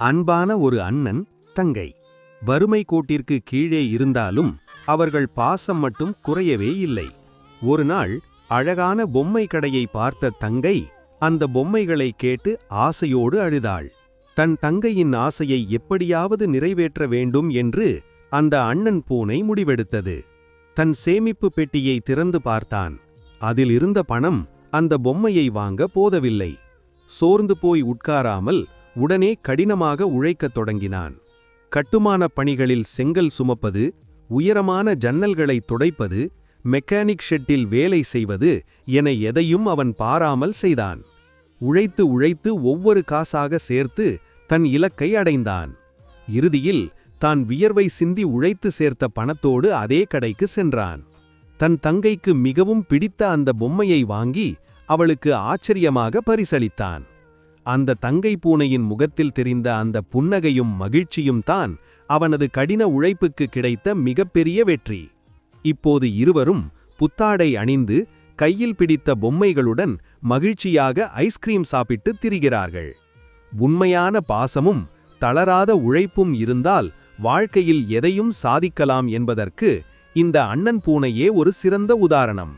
அன்பான ஒரு அண்ணன், தங்கை. வறுமை கோட்டிற்கு கீழே இருந்தாலும் அவர்கள் பாசம் மட்டும் குறையவே இல்லை. ஒருநாள் அழகான பொம்மை கடையை பார்த்த தங்கை அந்த பொம்மைகளை கேட்டு ஆசையோடு அழுதாள். தன் தங்கையின் ஆசையை எப்படியாவது நிறைவேற்ற வேண்டும் என்று அந்த அண்ணன் பூனை முடிவெடுத்தது. தன் சேமிப்பு பெட்டியை திறந்து பார்த்தான். அதில் இருந்த பணம் அந்த பொம்மையை வாங்க போதவில்லை. சோர்ந்து போய் உட்காராமல் உடனே கடினமாக உழைக்கத் தொடங்கினான். கட்டுமானப் பணிகளில் செங்கல் சுமப்பது, உயரமான ஜன்னல்களை துடைப்பது, மெக்கானிக் ஷெட்டில் வேலை செய்வது என எதையும் அவன் பாராமல் செய்தான். உழைத்து உழைத்து ஒவ்வொரு காசாக சேர்த்து தன் இலக்கை அடைந்தான். இறுதியில் தான் வியர்வை சிந்தி உழைத்து சேர்த்த பணத்தோடு அதே கடைக்கு சென்றான். தன் தங்கைக்கு மிகவும் பிடித்த அந்த பொம்மையை வாங்கி அவளுக்கு ஆச்சரியமாக பரிசளித்தான். அந்த தங்கை பூனையின் முகத்தில் தெரிந்த அந்த புன்னகையும் மகிழ்ச்சியும் தான் அவனது கடின உழைப்புக்கு கிடைத்த மிகப்பெரிய வெற்றி. இப்போது இருவரும் புத்தாடை அணிந்து கையில் பிடித்த பொம்மைகளுடன் மகிழ்ச்சியாக ஐஸ்கிரீம் சாப்பிட்டு திரிகிறார்கள். உண்மையான பாசமும் தளராத உழைப்பும் இருந்தால் வாழ்க்கையில் எதையும் சாதிக்கலாம் என்பதற்கு இந்த அண்ணன் பூனையே ஒரு சிறந்த உதாரணம்.